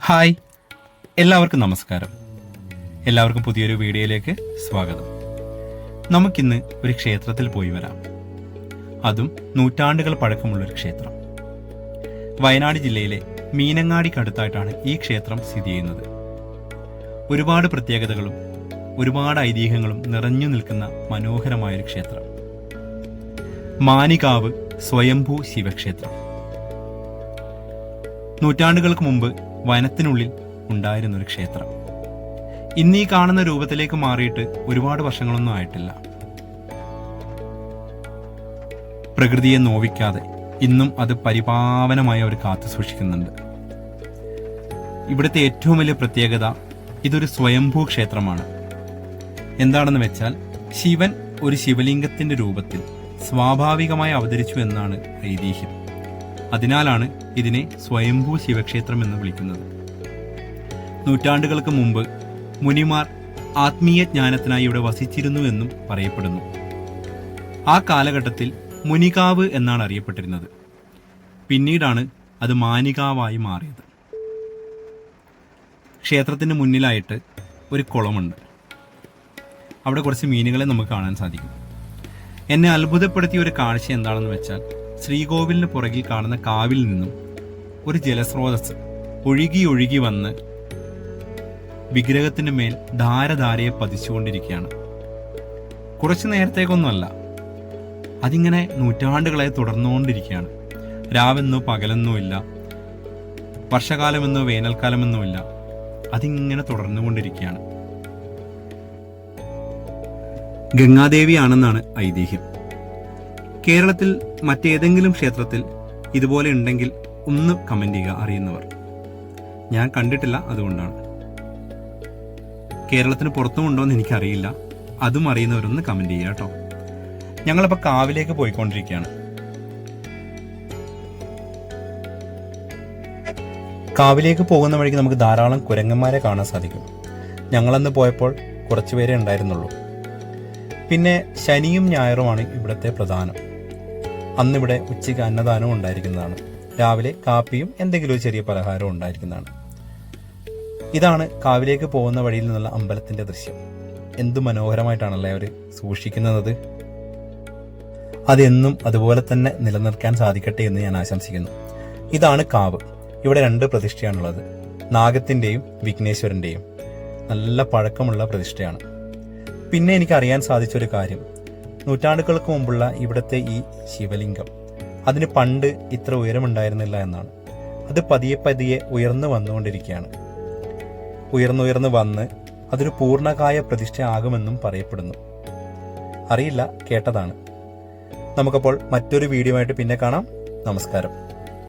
Hi, എല്ലാവർക്കും നമസ്കാരം. എല്ലാവർക്കും പുതിയൊരു വീഡിയോയിലേക്ക് സ്വാഗതം. നമുക്കിന്ന് ഒരു ക്ഷേത്രത്തിൽ പോയി വരാം. അതും നൂറ്റാണ്ടുകൾ പഴക്കമുള്ളൊരു ക്ഷേത്രം. വയനാട് ജില്ലയിലെ മീനങ്ങാടിക്കടുത്തായിട്ടാണ് ഈ ക്ഷേത്രം സ്ഥിതി ചെയ്യുന്നത്. ഒരുപാട് പ്രത്യേകതകളും ഒരുപാട് ഐതിഹ്യങ്ങളും നിറഞ്ഞു നിൽക്കുന്ന മനോഹരമായൊരു ക്ഷേത്രം. മാനികാവ് സ്വയംഭൂ ശിവക്ഷേത്രം. നൂറ്റാണ്ടുകൾക്ക് മുമ്പ് വനത്തിനുള്ളിൽ ഉണ്ടായിരുന്നൊരു ക്ഷേത്രം. ഇന്നീ കാണുന്ന രൂപത്തിലേക്ക് മാറിയിട്ട് ഒരുപാട് വർഷങ്ങളൊന്നും ആയിട്ടില്ല. പ്രകൃതിയെ നോവിക്കാതെ ഇന്നും അത് പരിപാവനമായി അവർ കാത്തു സൂക്ഷിക്കുന്നുണ്ട്. ഇവിടുത്തെ ഏറ്റവും വലിയ പ്രത്യേകത ഇതൊരു സ്വയംഭൂ ക്ഷേത്രമാണ്. എന്താണെന്ന് വെച്ചാൽ ശിവൻ ഒരു ശിവലിംഗത്തിന്റെ രൂപത്തിൽ സ്വാഭാവികമായി അവതരിച്ചു എന്നാണ് ഐതിഹ്യം. അതിനാലാണ് ഇതിനെ സ്വയംഭൂ ശിവക്ഷേത്രം എന്ന് വിളിക്കുന്നത്. നൂറ്റാണ്ടുകൾക്ക് മുമ്പ് മുനിമാർ ആത്മീയ ജ്ഞാനത്തിനായി ഇവിടെ വസിച്ചിരുന്നു എന്നും പറയപ്പെടുന്നു. ആ കാലഘട്ടത്തിൽ മുനികാവ് എന്നാണ് അറിയപ്പെട്ടിരുന്നത്. പിന്നീടാണ് അത് മാനികാവായി മാറിയത്. ക്ഷേത്രത്തിന് മുന്നിലായിട്ട് ഒരു കുളമുണ്ട്. അവിടെ കുറച്ച് മീനുകളെ നമുക്ക് കാണാൻ സാധിക്കും. എന്നെ അത്ഭുതപ്പെടുത്തിയ ഒരു കാഴ്ച എന്താണെന്ന് വെച്ചാൽ, ശ്രീകോവിലിന് പുറകിൽ കാണുന്ന കാവിൽ നിന്നും ഒരു ജലസ്രോതസ് ഒഴുകി ഒഴുകി വന്ന് വിഗ്രഹത്തിന് മേൽ ധാരധാരയെ പതിച്ചുകൊണ്ടിരിക്കുകയാണ്. കുറച്ചു നേരത്തേക്കൊന്നുമല്ല, അതിങ്ങനെ നൂറ്റാണ്ടുകളായി തുടർന്നുകൊണ്ടിരിക്കുകയാണ്. രാവെന്നോ പകലെന്നോ ഇല്ല, വർഷകാലമെന്നോ വേനൽക്കാലമെന്നോ ഇല്ല, അതിങ്ങനെ തുടർന്നുകൊണ്ടിരിക്കുകയാണ്. ഗംഗാദേവിയാണെന്നാണ് ഐതിഹ്യം. കേരളത്തിൽ മറ്റേതെങ്കിലും ക്ഷേത്രത്തിൽ ഇതുപോലെ ഉണ്ടെങ്കിൽ ഒന്ന് കമന്റ് ചെയ്യുക, അറിയുന്നവർ. ഞാൻ കണ്ടിട്ടില്ല, അതുകൊണ്ടാണ്. കേരളത്തിന് പുറത്തും ഉണ്ടോ എന്ന് എനിക്കറിയില്ല, അതും അറിയുന്നവരൊന്ന് കമന്റ് ചെയ്യുക കേട്ടോ. ഞങ്ങളിപ്പോൾ കാവിലേക്ക് പോയിക്കൊണ്ടിരിക്കുകയാണ്. കാവിലേക്ക് പോകുന്ന വഴിക്ക് നമുക്ക് ധാരാളം കുരങ്ങന്മാരെ കാണാൻ സാധിക്കും. ഞങ്ങളന്ന് പോയപ്പോൾ കുറച്ചുപേരെ ഉണ്ടായിരുന്നുള്ളൂ. പിന്നെ ശനിയും ഞായറുമാണ് ഇവിടുത്തെ പ്രധാനം. അന്നിവിടെ ഉച്ചയ്ക്ക് അന്നദാനവും ഉണ്ടായിരിക്കുന്നതാണ്. രാവിലെ കാപ്പിയും എന്തെങ്കിലും ഒരു ചെറിയ പലഹാരവും ഉണ്ടായിരിക്കുന്നതാണ്. ഇതാണ് കാവിലേക്ക് പോകുന്ന വഴിയിൽ നിന്നുള്ള അമ്പലത്തിന്റെ ദൃശ്യം. എന്തു മനോഹരമായിട്ടാണല്ലേ അവർ സൂക്ഷിക്കുന്നത്. അതെന്നും അതുപോലെ തന്നെ നിലനിർത്താൻ സാധിക്കട്ടെ എന്ന് ഞാൻ ആശംസിക്കുന്നു. ഇതാണ് കാവ്. ഇവിടെ 2 പ്രതിഷ്ഠയാണുള്ളത്, നാഗത്തിന്റെയും വിഘ്നേശ്വരന്റെയും. നല്ല പഴക്കമുള്ള പ്രതിഷ്ഠയാണ്. പിന്നെ എനിക്ക് അറിയാൻ സാധിച്ചൊരു കാര്യം, നൂറ്റാണ്ടുകൾക്ക് മുമ്പുള്ള ഇവിടുത്തെ ഈ ശിവലിംഗം, അതിന് പണ്ട് ഇത്ര ഉയരമുണ്ടായിരുന്നില്ല എന്നാണ്. അത് പതിയെ പതിയെ ഉയർന്നു വന്നുകൊണ്ടിരിക്കുകയാണ്. ഉയർന്നുയർന്ന് വന്ന് അതൊരു പൂർണ്ണകായ പ്രതിഷ്ഠ ആകുമെന്നും പറയപ്പെടുന്നു. അറിയില്ല, കേട്ടതാണ്. നമുക്കപ്പോൾ മറ്റൊരു വീഡിയോ ആയിട്ട് പിന്നെ കാണാം. നമസ്കാരം.